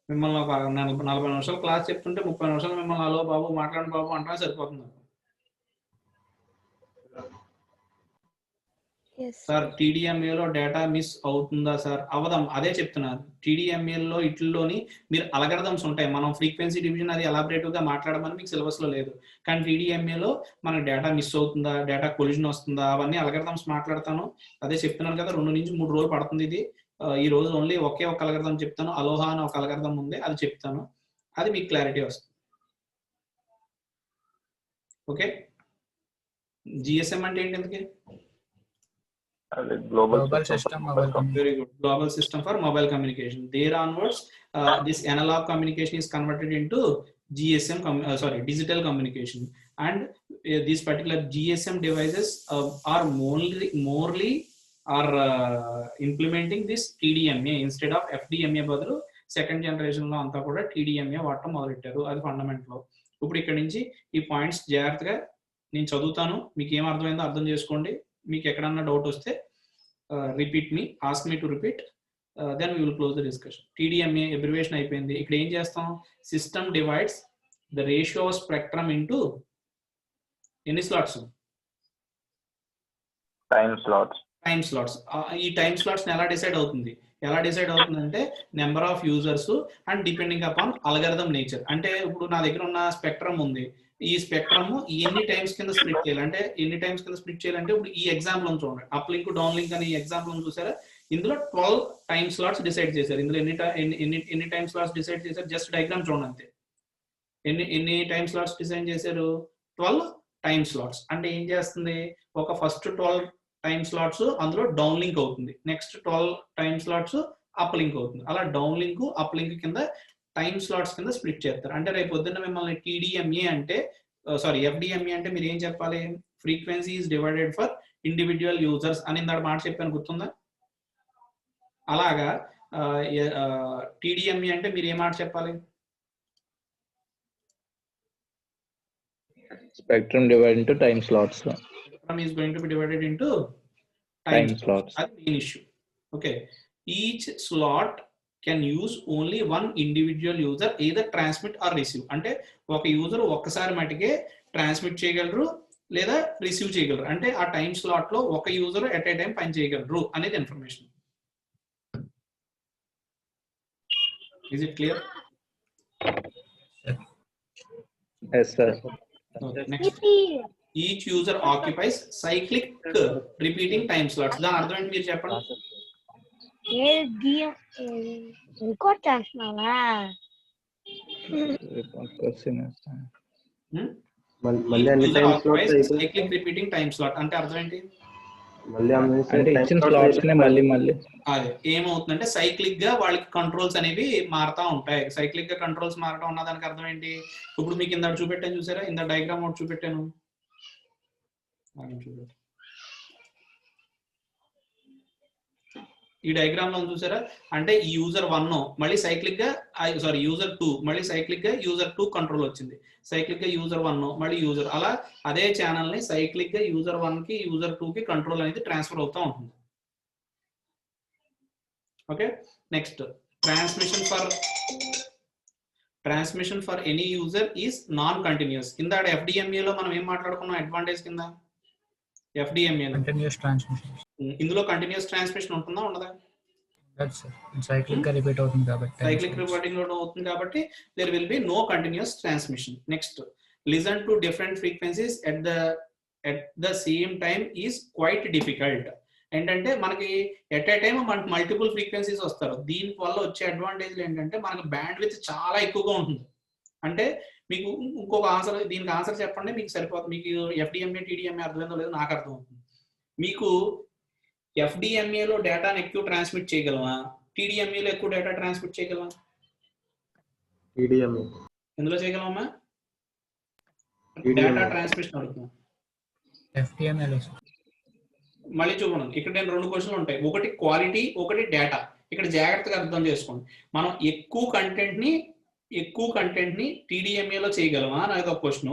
మిమ్మల్ని ఒక 40 నిమిషాలు క్లాస్ చెప్తుంటే 30 నిమిషాలు మిమ్మల్ని హలో బాబు, మాట్లాడండి బాబు అంటే సరిపోతుంది. సార్ TDMA లో డేటా మిస్ అవుతుందా సార్? అవదాం, అదే చెప్తున్నారు. TDMA లో ఇట్లలోని మీరు అల్గారిథమ్స్ ఉంటాయి. మనం ఫ్రీక్వెన్సీ డివిజన్ అది ఎలాబరేటివ్ గా మాట్లాడమని మీకు సిలబస్ లో లేదు. కానీ TDMA లో మనకు డేటా మిస్ అవుతుందా, డేటా కొలిజన్ వస్తుందా, అవన్నీ అల్గారిథమ్స్ మాట్లాడతాను. అదే చెప్తున్నాను కదా, 2 నుంచి 3 రోజులు పడుతుంది ఇది. ఈ రోజు ఓన్లీ ఒకే ఒక అల్గారిథం చెప్తాను. అలోహా అని ఒక అల్గారిథం ఉంది, అది చెప్తాను. అది మీకు క్లారిటీ వస్తుంది. ఓకే, GSM అంటే ఏంటి ఎందుకే? Global system mobile communication. Very good. Global system for mobile communication. There onwards, this analog communication is converted into GSM, digital communication. And these particular GSM devices are morely implementing this TDMA instead of FDMA. బదులు second generation లో అంతా కూడా TDMA వాడటం మొదలెట్టారు. అది fundamental. ఇప్పుడు ఇక్కడ నుంచి ఈ పాయింట్స్ జాగ్రత్తగా నేను చదువుతాను, మీకు ఏం అర్థమైందో అర్థం చేసుకోండి. మీకు ఎక్కడన్నా డౌట్ వస్తే repeat me, ask me to repeat, then we will close the discussion. TDMA abbreviation అయిపోయింది. ఇక్కడ ఏం చేస్తాం? System divides the ratio of spectrum into ఎన్ని slots? time slots. Time slots. ఈ టైమ్ స్లాట్స్ ఎలా డిసైడ్ అవుతుంది? ఎలా డిసైడ్ అవుతుందంటే number of users and depending upon algorithm nature. అంటే ఇప్పుడు నా దగ్గర ఉన్న స్పెక్ట్రమ్ ఉంది, ఈ స్పెక్ట్రమ్ ఎన్ని టైమ్స్ కింద స్ప్లిట్ చేయాలి అంటే ఇప్పుడు ఈ ఎగ్జాంపుల్ చూడండి, అప్ లింక్ డౌన్ లింక్ అని ఎగ్జాంపుల్ చూసారా? ఇందులో 12 టైమ్ స్లాట్స్ డిసైడ్ చేశారు. ఇందులో ఎన్ని టైమ్ స్లాట్స్ డిసైడ్ చేశారు? జస్ట్ డయాగ్రామ్ చూడండి అంతే. ఎన్ని టైమ్ స్లాట్స్ డిసైడ్ చేశారు? 12 టైమ్ స్లాట్స్. అంటే ఏం చేస్తుంది? ఒక ఫస్ట్ 12 టైమ్ స్లాట్స్ అందులో డౌన్ లింక్ అవుతుంది, next 12 time slots up link అవుతుంది. అలా డౌన్ లింక్ అప్ లింక్ కింద టైమ్ స్లాట్స్ కింద స్ప్లిట్ చేస్తారు. అంటే రేపు పొద్దున్న మిమ్మల్ని TDMA అంటే FDMA అంటే మీరు ఏం చెప్పాలి? Frequency is divided for individual users అని ఇందాక మాట చెప్పాను, గుర్తుందా? అలాగా TDMA అంటే మీరు ఏ మాట చెప్పాలి? Spectrum divided into time slots. Spectrum is going to be divided into Time slots. That's the main issue. Okay, each slot can use only one individual user either transmit or receive. అంటే ఒక user ఒక్కసారి మటుకే transmit చేయగలరు లేదా receive చేయగలరు. అంటే ఆ time slot లో ఒక యూజర్ ఎట్ ఏ టైం పని చేయగలరు అనేది information. Is it clear? Yes, sir. Next, each user occupies cyclic repeating time slots. దాని అర్థం ఏంటి మీరు చెప్పండి? రికార్డ్ చేస్తున్నావా? సైక్లిక్ రిపీటింగ్ టైం స్లాట్ అంటే అర్థం ఏంటి? ఇచ్చిన స్లాట్స్ నే మళ్ళీ అదే ఏమవుతుందంటే సైక్లిక్ గా వాళ్ళకి కంట్రోల్స్ అనేవి మారుతా ఉంటాయి. సైక్లిక్ గా కంట్రోల్స్ మారటం ఉన్న దానికి అర్థం ఏంటి? ఇప్పుడు మీకు ఇందాక చూపెట్టాను చూసారా, ఇందా డయాగ్రామ్ ఒకటి చూపెట్టాను. ఈ డయాగ్రామ్ లో చూసారా? అంటే ఈ యూజర్ 1 మళ్ళీ సైక్లిక్ గా యూజర్ 2 మళ్ళీ సైక్లిక్ గా యూజర్ 2 కంట్రోల్ వచ్చింది, సైక్లిక్ గా యూజర్ 1 మళ్ళీ యూజర్, అలా అదే ఛానల్ ని సైక్లిక్ గా యూజర్ 1 కి యూజర్ 2 కి కంట్రోల్ అనేది ట్రాన్స్ఫర్ అవుతూ ఉంటుంది. Okay, next transmission for any user is non continuous. కింద FDMA లో మనం ఏం మాట్లాడుకున్నాం అడ్వాంటేజ్ కింద? FDMA లో కంటిన్యూస్ ట్రాన్స్మిషన్. ఇందులో కంటిన్యూస్ ట్రాన్స్మిషన్ ఉంటుందా ఉండదా? సైక్లిక్ గా రిపీట్ అవుతుంది కాబట్టి, సైక్లిక్ రిపీటింగ్ అవుతుంది కాబట్టి there will be no continuous transmission. Next, listen to different frequencies at the same time is quite difficult. ఏంటంటే మనకి ఎట్ ఏ టైం మనకి మల్టిపుల్ ఫ్రీక్వెన్సీస్ వస్తారు. దీని వల్ల వచ్చే అడ్వాంటేజ్లు ఏంటంటే మనకి బ్యాండ్ విడ్త్ చాలా ఎక్కువగా ఉంటుంది. అంటే మీకు ఇంకొక ఆన్సర్, దీనికి ఆన్సర్ చెప్పండి మీకు సరిపోతుంది. మీకు FDMA TDMA అర్థమైందో లేదో నాకు అర్థం అవుతుంది. మీకు FDMA లో డేటాను ఎక్కువ ట్రాన్స్మిట్ చేయగలమా? TDMA లో ఎక్కువ డేటా ట్రాన్స్మిట్ చేయగలమా? TDMA ఎందులో చేయగలమా? డేటా ట్రాన్స్మిషన్ అడుగుతున్నాం. FDMA లో మళ్ళీ చూడండి, ఇక్కడ నేను 2 క్వశ్చన్లు ఉంటాయి, ఒకటి క్వాలిటీ, ఒకటి డేటా. ఇక్కడ జాగ్రత్తగా అర్థం చేసుకోండి. మనం ఎక్కువ కంటెంట్ ని TDMA లో చేయగలమా అనేది ఒక క్వశ్చన్,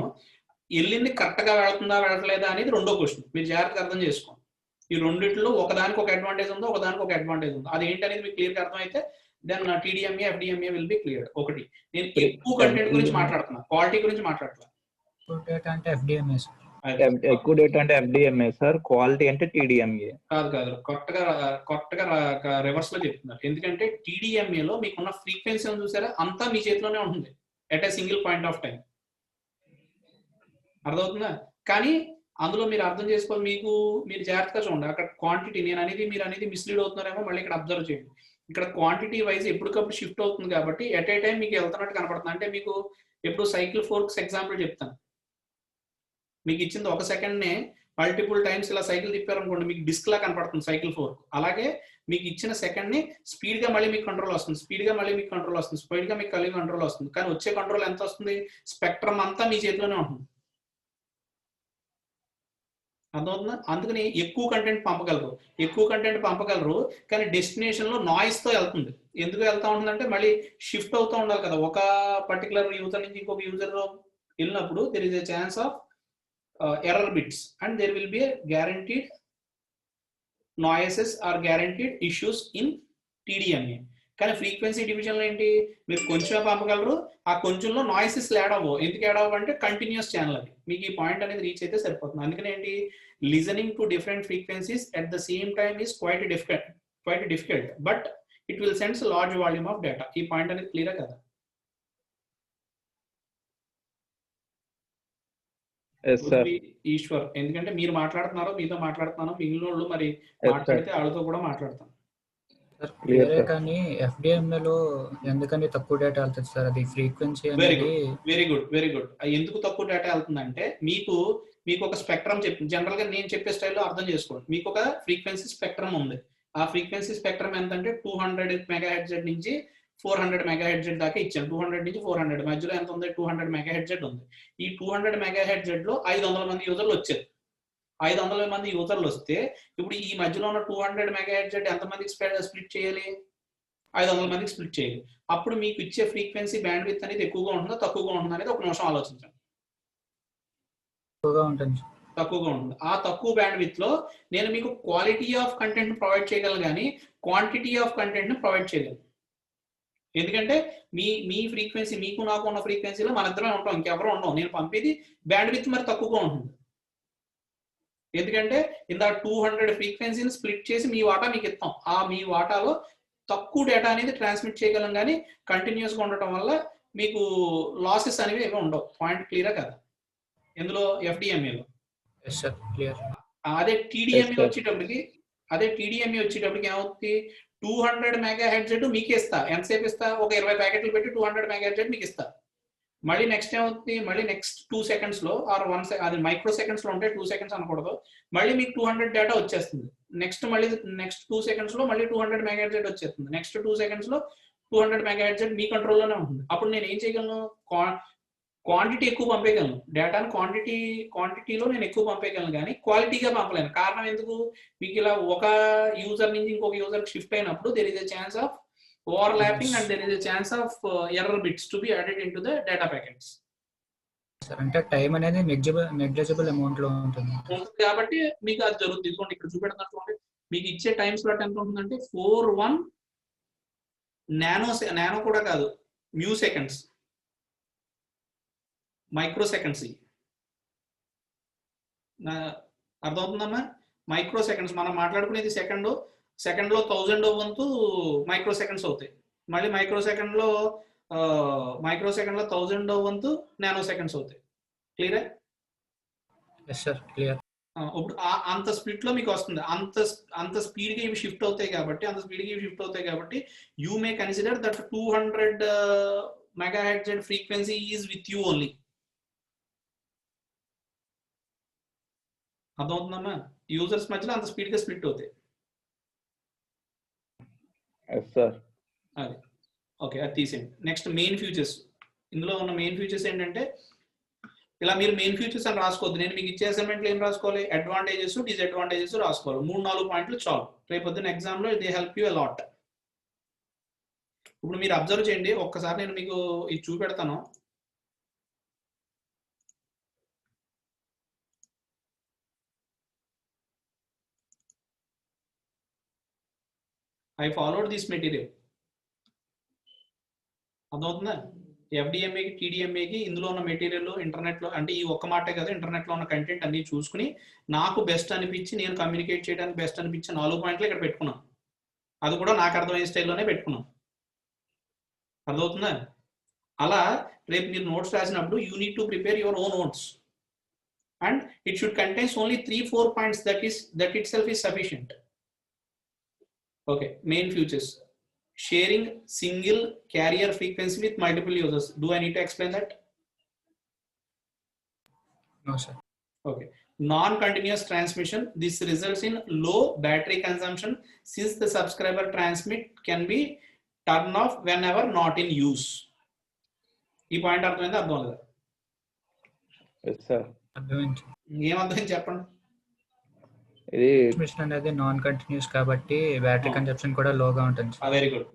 వెళ్ళింది కరెక్ట్ గా వెళ్తుందా వెళ్ళట్లేదా అనేది రెండో క్వశ్చన్. మీరు జాగ్రత్తగా అర్థం చేసుకోండి. ఈ రెండిట్లో ఒకదానికి ఒక అడ్వాంటేజ్ ఉందో, ఒకదానికి ఒక అడ్వాంటేజ్ ఉందో, అది ఏంటనేది మీకు క్లియర్ గా అర్థమైతే then TDMA FDMA will be clear. ఒకటి నేను ఎక్కువ కంటెంట్ గురించి మాట్లాడుతున్నా, క్వాలిటీ గురించి మాట్లాడుతున్నా. డేటా అంటే FDMA. ఎక్కువ డేటా అంటే FDMA సార్, క్వాలిటీ అంటే TDMA. కాదు కరెక్ట్గా రివర్స్ లో చెప్తున్నారు. ఎందుకంటే TDMA లో మీకున్న ఫ్రీక్వెన్సీ చూసారా అంతా మీ చేతిలోనే ఉంటుంది at a single point of time. అర్థమవుతుందా? కానీ అందులో మీరు అర్థం చేసుకోవాలి, మీరు జాగ్రత్తగా చూడండి. అక్కడ క్వాంటిటీ మీరు అనేది మిస్లీడ్ అవుతున్నారేమో, మళ్ళీ ఇక్కడ అబ్జర్వ్ చేయండి. ఇక్కడ క్వాంటిటీ వైజ్ ఎప్పటికప్పుడు షిఫ్ట్ అవుతుంది కాబట్టి ఎట్ ఏ టైం మీకు వెళ్తున్నట్టు కనపడుతుంది. అంటే మీకు ఎప్పుడు సైకిల్ ఫోర్క్స్ ఎగ్జాంపుల్ చెప్తాను. మీకు ఇచ్చింది 1 సెకండ్నే మల్టిపుల్ టైమ్స్ ఇలా సైకిల్ తిప్పారనుకోండి, మీకు డిస్క్ లా కనపడుతుంది సైకిల్ ఫోర్క్. అలాగే మీకు ఇచ్చిన సెకండ్ ని స్పీడ్ గా మళ్ళీ మీకు కంట్రోల్ వస్తుంది, స్పీడ్ గా మళ్ళీ మీకు కంట్రోల్ వస్తుంది, స్పీడ్ గా మీకు కలిగి కంట్రోల్ వస్తుంది. కానీ వచ్చే కంట్రోల్ ఎంత వస్తుంది? స్పెక్ట్రమ్ అంతా మీ చేతిలోనే ఉంటుంది. అర్థమవుతుందా? అందుకని ఎక్కువ కంటెంట్ పంపగలరు, కానీ డెస్టినేషన్ లో నాయిస్ తో వెళ్తుంది. ఎందుకు వెళ్తా ఉంటుందంటే మళ్ళీ షిఫ్ట్ అవుతూ ఉండాలి కదా. ఒక పర్టికులర్ యూజర్ నుంచి ఇంకొక యూజర్ వెళ్ళినప్పుడు there is a chance of error bits and there will be a guaranteed noises or guaranteed issues in TDMA. కానీ ఫ్రీక్వెన్సీ డివిజన్ లో ఏంటి? మీరు కొంచెమే పంపగలరు, ఆ కొంచెంలో నాయిసెస్ యాడ్ అవ్వవు. ఎందుకు యాడ్ అవ్వవు అంటే కంటిన్యూస్ ఛానల్ అది. మీకు ఈ పాయింట్ అనేది రీచ్ అయితే సరిపోతుంది. అందుకని ఏంటి, listening to different frequencies at the same time is quite difficult but it will sends large volume of data. ఈ పాయింట్ అనేది క్లియర్ కదా? ఈశ్వర్, ఎందుకంటే మీరు మాట్లాడుతున్నారో మీతో మాట్లాడుతున్నారో, మిగిలిన వాళ్ళు మరి మాట్లాడితే వాళ్ళతో కూడా మాట్లాడతాను. కానీ FDMA లో ఎందుకని తక్కువ డేటా వెళ్తుంది సార్? అది ఫ్రీక్వెన్సీ అనేది. Very good. ఎందుకు తక్కువ డేటా వెళ్తుందంటే మీకు ఒక స్పెక్ట్రమ్ చెప్పింది. జనరల్ గా నేను చెప్పే స్టైల్లో అర్థం చేసుకోండి. మీకు ఒక ఫ్రీక్వెన్సీ స్పెక్ట్రమ్ ఉంది. ఆ ఫ్రీక్వెన్సీ స్పెక్ట్రమ్ ఎంతంటే 200 MHz నుంచి 400 MHz దాకా ఇచ్చాను. 200 నుంచి 400 మధ్యలో ఎంత ఉంది? 200 MHz ఉంది. ఈ 200 MHz లో 500 మంది యూజర్లు వచ్చారు. 500 మంది యూజర్లు వస్తే ఇప్పుడు ఈ మధ్యలో ఉన్న 200 MHz ఎంతమందికి స్ప్లిట్ చేయాలి? 500 మందికి స్ప్లిట్ చేయాలి. అప్పుడు మీకు ఇచ్చే ఫ్రీక్వెన్సీ బ్యాండ్ విడ్త్ అనేది ఎక్కువగా ఉంటుందా తక్కువగా ఉంటుందా అనేది ఒక నిమిషం ఆలోచించండి. తక్కువగా ఉంటుంది. ఆ తక్కువ బ్యాండ్ విడ్త్ లో నేను మీకు క్వాలిటీ ఆఫ్ కంటెంట్ ప్రొవైడ్ చేయగలను, కానీ క్వాంటిటీ ఆఫ్ కంటెంట్ ని ప్రొవైడ్ చేయగలను. ఎందుకంటే మీ ఫ్రీక్వెన్సీ, మీకు నాకు ఉన్న ఫ్రీక్వెన్సీలో మన ఇద్దరమే ఉంటాం, ఇంకెవరో ఉంటాం. నేను పంపేది బ్యాండ్ విడ్త్ మరి తక్కువగా ఉంటుంది. ఎందుకంటే ఇంత 200 ఫ్రీక్వెన్సీని స్ప్లిట్ చేసి మీ వాటా మీకు ఇస్తాం. ఆ మీ వాటాలో తక్కువ డేటా అనేది ట్రాన్స్మిట్ చేయగలం, కానీ కంటిన్యూస్ గా ఉండటం వల్ల మీకు లాసెస్ అనేవి ఏమీ ఉండవు. పాయింట్ క్లియరా కదా? ఇందులో FDMAలో. అదే TDMA వచ్చేటప్పటికి ఏమవుతుంది? 200 MHz మీకే ఇస్తా. ఎంతసేపు ఇస్తా? ఒక 20 ప్యాకెట్లు పెట్టి 200 MHz మీకు ఇస్తా. మళ్ళీ నెక్స్ట్ ఏమవుతుంది? మళ్ళీ నెక్స్ట్ 2 seconds లో ఆర్ 1 సెకండ్, అది మైక్రో సెకండ్స్ లో ఉంటే 2 seconds అనకూడదు, మళ్ళీ మీకు 200 డేటా వచ్చేస్తుంది. నెక్స్ట్ 2 seconds లో మళ్ళీ 200 MHz వచ్చేస్తుంది. నెక్స్ట్ 2 seconds లో 200 MHz మీ కంట్రోల్లోనే ఉంటుంది. అప్పుడు నేను ఏం చేయగలను? క్వాంటిటీ ఎక్కువ పంపేయగలను. డేటాను క్వాంటిటీలో నేను ఎక్కువ పంపేయగలను, కానీ క్వాలిటీగా పంపలేను. కారణం ఎందుకు? మీకు ఇలా ఒక యూజర్ నుంచి ఇంకొక యూజర్ షిఫ్ట్ అయినప్పుడు there is a chance of overlapping and there is a chance of error bits to be added into the data packets. అంటే టైం అనేది నెగ్లిజిబుల్ అమౌంట్ లో ఉంటుంది కాబట్టి మీకు అది జరుగుతుంది. ఇదిగోండి ఇక్కడ చూపెడుతున్నటువంటి మీకు ఇచ్చే టైం స్లాట్ ఎంత ఉంటుందంటే 41 నానో కూడా కాదు, మ్యూ సెకండ్స్, మైక్రో సెకండ్స్. అర్థమవుతుందమ్మా? Micro seconds. మనం మాట్లాడుకునేది సెకండ్ లో 1000 వంతు మైక్రో సెకండ్స్ అవుతాయి. మళ్ళీ మైక్రో సెకండ్ లో 1000 వంతు నానో సెకండ్స్ అవుతాయి. క్లియరా? క్లియర్. ఇప్పుడు అంత స్పీడ్ లో మీకు వస్తుంది. అంత స్పీడ్ గా ఇవి షిఫ్ట్ అవుతాయి కాబట్టి you may consider that 200 MHz frequency is with you only. అర్థమవుతుందమ్మా? యూజర్స్ మధ్యలో అంత స్పీడ్ గా స్ప్లిట్ అవుతాయి. అది ఓకే, అది తీసేయండి. Next main futures. ఇందులో ఉన్న మెయిన్ ఫ్యూచర్స్ ఏంటంటే, ఇలా మీరు మెయిన్ ఫ్యూచర్స్ అని రాసుకోవద్దు. నేను మీకు ఇచ్చే అసైన్మెంట్లో ఏం రాసుకోవాలి? అడ్వాంటేజెస్, డిసడ్వాంటేజెస్ రాసుకోవాలి. 3-4 పాయింట్లు చాలు. రేపు పొద్దున్న ఎగ్జామ్ లో దే హెల్ప్ యూ అలాట్. ఇప్పుడు మీరు అబ్జర్వ్ చేయండి ఒక్కసారి, నేను మీకు ఇది చూపెడతాను. I followed this material. అర్థమవుతుందా? ఎఫ్డిఎంఏకి టీడీఎంఏకి ఇందులో ఉన్న మెటీరియల్ ఇంటర్నెట్లో అంటే ఈ ఒక్క మాటే కదా ఇంటర్నెట్లో ఉన్న కంటెంట్ అన్ని చూసుకుని నాకు బెస్ట్ అనిపించి నేను కమ్యూనికేట్ చేయడానికి బెస్ట్ అనిపించి 4 పాయింట్లు ఇక్కడ పెట్టుకున్నాను. అది కూడా నాకు అర్థమయ్యే స్టైల్లోనే పెట్టుకున్నాం. అర్థమవుతుందా? అలా రేపు మీరు నోట్స్ రాసినప్పుడు you need to prepare your own notes and it should contains only 3-4 points that it self is sufficient. Okay, main futures. Sharing single carrier frequency with multiple users. Do I need to explain that? No, sir. Okay. Non-continuous transmission. This results in low battery consumption since the subscriber transmit can be turned off whenever not in use. ఈ point అర్థమైందా? అర్థం లేదా? Yes, sir. అర్థమైంది. ఏమర్థమైంది చెప్పండి. ఇది transmission అనేది non continuous కాబట్టి బ్యాటరీ కన్జంప్షన్ కూడా లోగా ఉంటుంది. Very good.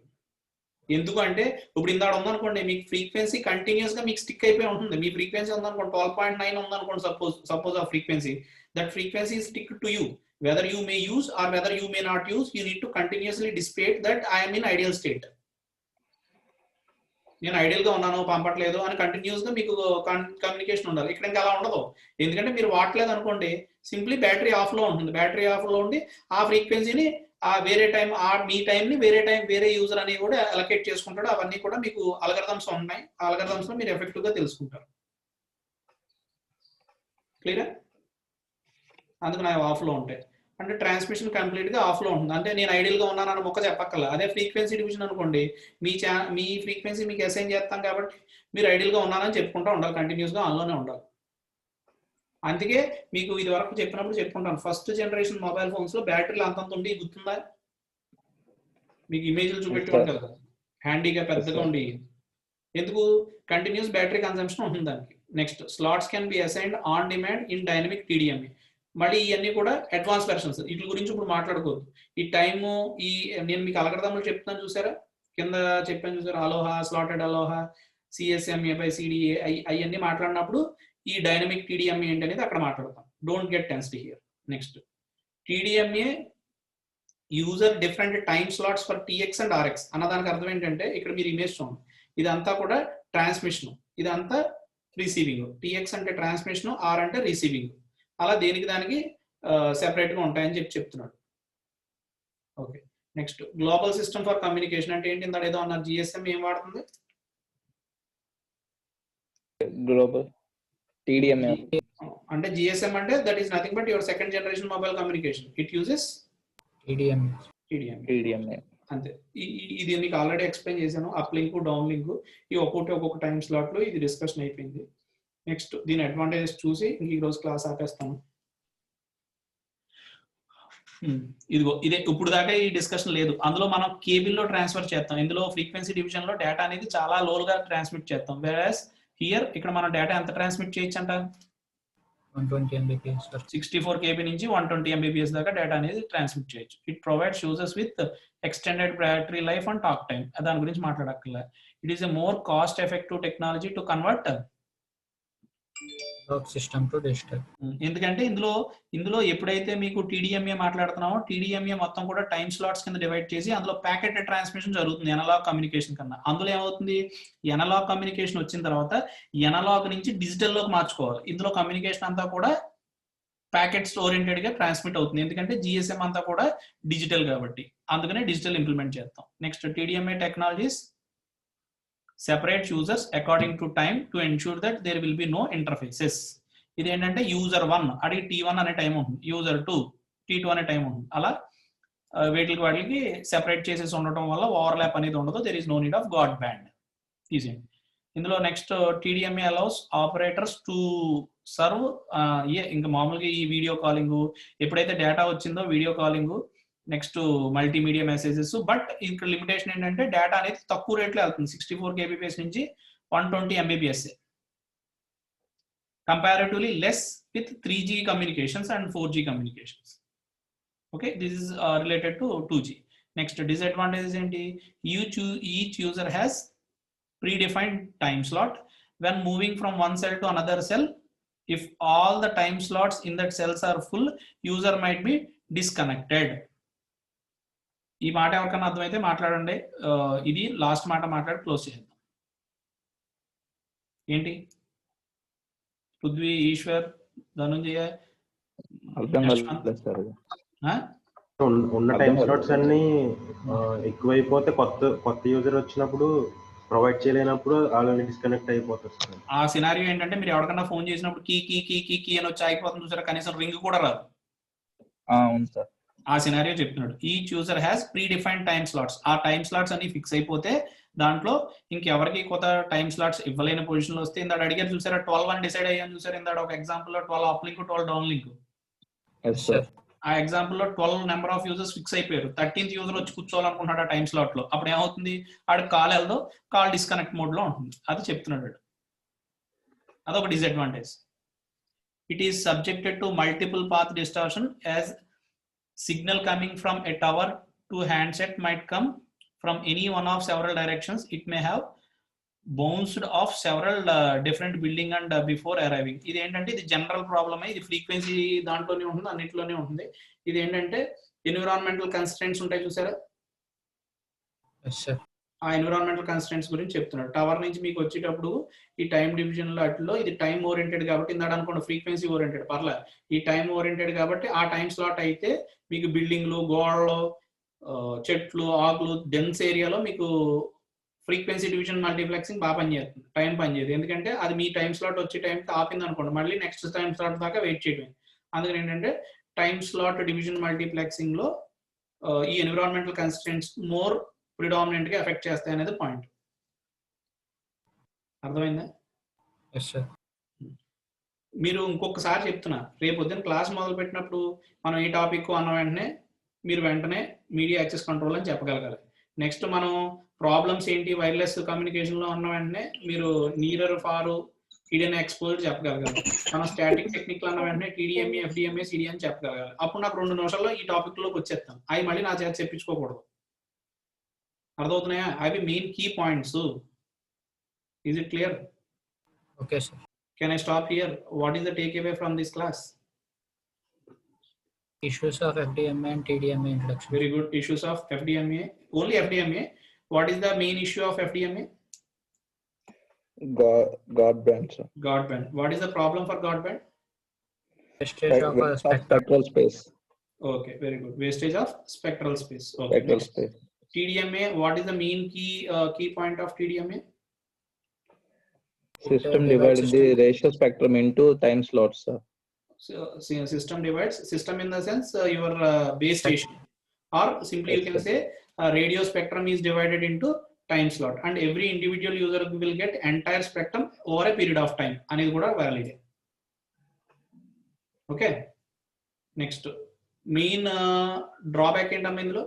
ఎందుకంటే ఇప్పుడు ఇందాక ఉందనుకోండి మీకు ఫ్రీక్వెన్సీ కంటిన్యూస్ గా మీకు స్టిక్ అయిపోయి ఉంటుంది. మీ ఫ్రీక్వెన్సీ ఉందనుకోండి 12.9 ఉందనుకోండి సపోజ్ ఆ frequency, that frequency stick to you whether you may use or whether you may not use. You need to continuously display that I'm in ideal state. నేను ideal గా ఉన్నాను పంపట్లేదు అని కంటిన్యూస్ గా మీకు కమ్యూనికేషన్ ఉండాలి. ఇక్కడ ఇంకా అలా ఉండదు. ఎందుకంటే మీరు వాడలేదు అనుకోండి సింప్లీ బ్యాటరీ ఆఫ్ లో ఉంటుంది. బ్యాటరీ ఆఫ్ లో ఉండి ఆ ఫ్రీక్వెన్సీని ఆ వేరే టైం మీ టైంని వేరే యూజర్ అని కూడా అలొకేట్ చేసుకుంటాడు. అవన్నీ కూడా మీకు అల్గరిథమ్స్ ఉన్నాయి. ఆ అల్గరిథమ్స్ లో మీరు ఎఫెక్టివ్ గా తెలుసుకుంటారు. క్లియరా? అందుకు నా ఆఫ్ లో ఉంటాయి. అంటే ట్రాన్స్మిషన్ కంప్లీట్ గా ఆఫ్ లో ఉంటుంది. అంటే నేను ఐడియల్ గా ఉన్నాను అని మొక్క చెప్పక్కర్లా. అదే ఫ్రీక్వెన్సీ డివిజన్ అనుకోండి మీ ఫ్రీక్వెన్సీ మీకు అసైన్ చేస్తాం కాబట్టి మీరు ఐడియల్ గా ఉన్నానని చెప్పుకుంటూ ఉండాలి. కంటిన్యూస్ గా ఆన్లోనే ఉండాలి. అందుకే మీకు ఇది వరకు చెప్పినప్పుడు చెప్పుకుంటాను, ఫస్ట్ జనరేషన్ మొబైల్ ఫోన్స్ లో బ్యాటరీలు అంతంత ఉండి గుర్తుందా? మీకు ఇమేజ్లు చూపెట్టుకోండి కదా హ్యాండీగా పెద్దగా ఉండి. ఎందుకు? కంటిన్యూస్ బ్యాటరీ కన్సంప్షన్ ఉంటుంది దానికి. Next, slots can be assigned on demand in dynamic TDMA. మళ్ళీ ఇవన్నీ కూడా అడ్వాన్స్ వెర్షన్స్. వీటి గురించి ఇప్పుడు మాట్లాడుకోవద్దు. ఈ టైము నేను మీకు అల్గరిథంలు చెప్తాను చూసారా, కింద చెప్పాను చూసారా, అలోహా, స్లాటెడ్ అలోహా, సిఎస్ఎంఏ బై సిడిఏ అవన్నీ మాట్లాడినప్పుడు ఈ డైనమిక్ టీడీఎంఏ ఏంటి అనేది అక్కడ మాట్లాడతాం. Don't get tensed here. Next, TDMA user different time slots for TX and RX అన్నదానికి అర్థం ఏంటంటే ఇక్కడ మీరు ఇమేజ్ చూడండి, ఇదంతా కూడా ట్రాన్స్మిషన్, ఇదంతా రిసీవింగ్. టీఎక్స్ అంటే ట్రాన్స్మిషన్, ఆర్ అంటే రిసీవింగ్. అలా దేనికి దానికి సెపరేట్ గా ఉంటాయని చెప్తున్నాడు. Okay, next, global system for communication అంటే ఏంటి? ఇందాక ఏదో అన్నారు, జిఎస్ఎం ఏం వాడుతుంది? Global TDMA. అంటే జిఎస్ఎం అంటే that is nothing but your second generation mobile communication. It uses TDMA. అంతే. ఇది మీకు ఆల్రెడీ ఎక్స్ప్లెయిన్ చేశాను. అప్ లింక్, డౌన్ లింక్, ఈ ఒక్కొక్క టైం స్లాట్ లో ఇది డిస్కషన్ అయిపోయింది. నెక్స్ట్, దీని అడ్వాంటేజెస్ చూసి ఈ రోజు క్లాస్ ఆపేస్తాను. ఇదే ఇప్పుడు దాకా ఈ డిస్కషన్ లేదు. అందులో మనం కేబుల్ లో ట్రాన్స్ఫర్ చేస్తాం. ఇందులో ఫ్రీక్వెన్సీ డివిజన్ లో డేటా అనేది చాలా లోగా ట్రాన్స్మిట్ చేస్తాం. వేరస్ హియర్ ఇక్కడ మనం డేటా ఎంత ట్రాన్స్మిట్ చేయొచ్చు అంట? 120 Mbps. 64 KB నుంచి 120 Mbps దాకా డేటా అనేది ట్రాన్స్మిట్ చేయొచ్చు. It provides users with extended battery life and talk time. దాని గురించి మాట్లాడక్కర్లే. It is a more cost effective technology to convert system to digital. ఎందుకంటే ఇందులో ఎప్పుడైతే మీకు టీడీఎంఏ మాట్లాడుతున్నామో టీడీఎంఏ మొత్తం కూడా టైం స్లాట్స్ కింద డివైడ్ చేసి అందులో ప్యాకెట్ ట్రాన్స్మిషన్ జరుగుతుంది ఎనలాగ్ కమ్యూనికేషన్ కన్నా. అందులో ఏమవుతుంది, ఎనలాగ్ కమ్యూనికేషన్ వచ్చిన తర్వాత ఎనలాగ్ నుంచి డిజిటల్ లోకి మార్చుకోవాలి. ఇందులో కమ్యూనికేషన్ అంతా కూడా ప్యాకెట్స్ ఓరియంటెడ్ గా ట్రాన్స్మిట్ అవుతుంది. ఎందుకంటే జిఎస్ఎం అంతా కూడా డిజిటల్ కాబట్టి, అందుకనే డిజిటల్ ఇంప్లిమెంట్ చేస్తాం. Next, TDMA technologies separate users according to time to ensure that there will be no interfaces. ఇది ఏంటంటే యూజర్ 1 అది T1 అనే టైం ఉంటుంది, యూజర్ 2 T2 అనే టైం ఉంటుంది. అలా వాటికి సెపరేట్ చేసేసి ఉండటం వల్ల ఓవర్లాప్ అనేది ఉండదు. There is no need of guard band. తీసేయండి. ఇందులో next, TDMA allows operators to serve. ఇంకా మామూలుగా ఈ వీడియో కాలింగ్, ఎప్పుడైతే డేటా వచ్చిందో video calling, next multimedia messages. But ఇక్కడ లిమిటేషన్ ఏంటంటే డేటా అనేది తక్కువ రేట్లో వెళ్తుంది. 64 kbps నుంచి 120 Mbps, comparatively less with 3G communications and 4G communications. Okay, this is related to 2G. Next, disadvantages ఏంటి? Each user has predefined time slot when moving from one cell to another cell. If all the time slots in that cells are full, user might be disconnected. ఈ మాట ఎవరికైనా అర్థమైతే మాట్లాడండి. ఇది last మాట మాట్లాడి close చేద్దాం. ఏంటి పృథ్వీ, ఈశ్వర్, ధనుంజయ, అర్థం యశ్వంత్? కాలేదు సార్. ఉన్న టైం స్లాట్స్ అన్ని ఎక్కువైపోతే కొత్త యూజర్ వచ్చినప్పుడు ప్రొవైడ్ చేయలేనప్పుడు ఆల్రెడీ డిస్కనెక్ట్ అయిపోతుంది సార్. ఆ సినారియో ఏంటంటే మీరు ఎవరికన్నా ఫోన్ చేసినప్పుడు కీ కీ కీ కీ కీ అని వచ్చి ఆగిపోతుంది చూసారా, కనీసం రింగ్ కూడా రాదు. అవును సార్. ఆ సినారియో చెప్తున్నాడు. Each user has pre defined time slots. ఆ టైమ్ స్లాట్స్ అన్ని ఫిక్స్ అయిపోతే దాంట్లో ఇంకెవరికి కొత్త టైమ్ స్లాట్స్ ఇవ్వలేని పొజిషన్ లో వస్తే ఇందాడు అడిగారు చూసారా, 12 అని డిసైడ్ అయ్యాను చూసారు ఇందాడు ఒక ఎగ్జాంపుల్ లో 12 అప్ లింక్ 12 డౌన్ లింక్. ఆ ఎగ్జాంపుల్ లో 12 నెంబర్ ఆఫ్ యూజర్స్ ఫిక్స్ అయిపోయారు. 13th యూజర్ వచ్చి కూర్చోవాలనుకుంటున్నాడు ఆ టైం స్లాట్ లో. అప్పుడు ఏమవుతుంది, ఆడికి కాల్ వెళ్దో, కాల్ డిస్కనెక్ట్ మోడ్ లో ఉంటుంది. అది చెప్తున్నాడు. అదొక disadvantage. It is subjected to multiple path distortion as signal coming from a tower to handset might come from any one of several directions. It may have bounced off several different building and before arriving. ఇది ఏంటంటే ఇది general problem. ఇది frequency దాంట్లోనే ఉంటుంది, అన్నిట్లోనే ఉంటుంది. ఇది ఏంటంటే environmental constraints ఉంటాయి చూసారా, ఆ ఎన్విరాన్మెంటల్ కన్స్ట్రెంట్స్ గురించి చెప్తున్నాడు. టవర్ నుంచి మీకు వచ్చేటప్పుడు ఈ టైం డివిజన్ లో అట్లో ఇది టైం ఓరియంటెడ్ కాబట్టి ఇందాడు అనుకోండి ఫ్రీక్వెన్సీ ఓరియంటెడ్ పర్లే, ఈ టైం ఓరియంటెడ్ కాబట్టి ఆ టైం స్లాట్ అయితే మీకు బిల్డింగ్లు, గోడలు, చెట్లు, ఆకులు, డెన్స్ ఏరియాలో మీకు ఫ్రీక్వెన్సీ డివిజన్ మల్టీప్లెక్సింగ్ బాగా పనిచేస్తుంది. టైం పనిచేయదు, ఎందుకంటే అది మీ టైం స్లాట్ వచ్చే టైంకి ఆపింది అనుకోండి, మళ్ళీ నెక్స్ట్ టైం స్లాట్ దాకా వెయిట్ చేయడం. అందుకని ఏంటంటే టైం స్లాట్ డివిజన్ మల్టీప్లెక్సింగ్ లో ఈ ఎన్విరాన్మెంటల్ కన్స్ట్రెంట్స్ మోర్ ప్రిడామినెంట్ గా ఎఫెక్ట్ చేస్తాయి అనేది పాయింట్. అర్థమైందా? మీరు ఇంకొకసారి చెప్తున్నా, రేపు పొద్దున్న క్లాస్ మొదలు పెట్టినప్పుడు మనం ఈ టాపిక్ అన్న వెంటనే మీరు వెంటనే మీడియా యాక్సెస్ కంట్రోల్ అని చెప్పగలగాలి. నెక్స్ట్ మనం ప్రాబ్లమ్స్ ఏంటి వైర్లెస్ కమ్యూనికేషన్ లో అన్న వెంటనే మీరు నీరర్ ఫారు హిడెన్ ఎక్స్పోజ్ చెప్పగలగాలి. మనం స్టాటిక్ టెక్నిక్ అన్న వెంటనే టీడీఎంఏ, ఎఫ్డిఎంఏ, సిడి అని చెప్పగలగాలి. అప్పుడు నాకు 2 నిమిషాల్లో ఈ టాపిక్ లోకి వచ్చేస్తాం. అవి మళ్ళీ నా చేత చెప్పించుకోకూడదు. అర్థమవుతున్నాయా? అవి main key points. Is it clear? Okay sir. Can I stop here? What is the takeaway from this class? Issues of FDMA and TDMA introduction. Very good. Issues of FDMA. Only FDMA. What is the main issue of FDMA? Godband, sir. Godband. What is the problem for Godband? Wastage of Spectral space. Okay, very good. Wastage of spectral space. Okay. Spectral Next. space. TDMA. What is the main key point of TDMA? System divides the ratio spectrum into time slots, sir. So, system divides. System in the sense your base station, or simply you can say radio spectrum is divided into time slot, and every individual user will get entire spectrum over a period of time. Anil kuda valid. Okay. Next, main drawback ఏంటమ్మా ఇందులో?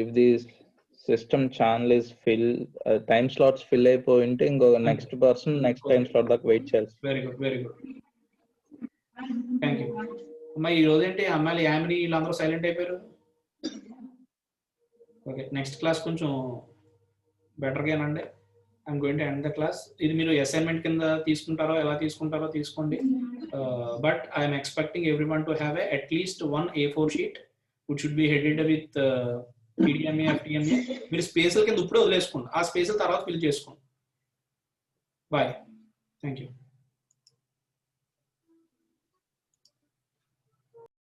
If the system channel is time slots fill అయిపోయింటే ఇంకో next person next time slot దాకా wait చేయాలి. Very good, very good, thank you. అమ్మా ఈ రోజు ఏంటి అమ్మాయిలు యామిని వీళ్ళందరూ సైలెంట్ అయిపోయారు? ఓకే, నెక్స్ట్ క్లాస్ కొంచెం బెటర్గానండి. I'm going to end the class. ఇది మీరు అసైన్మెంట్ కింద తీసుకుంటారో ఎలా తీసుకుంటారో తీసుకోండి. But I'm expecting every one to have at least 1 A4 sheet which should be headed with TDMA, FDMA. మీరు స్పేసుల కింద ఇప్పుడే వదిలేసుకోండి, ఆ స్పేసుల తర్వాత ఫిల్ చేసుకోండి. Bye, thank you.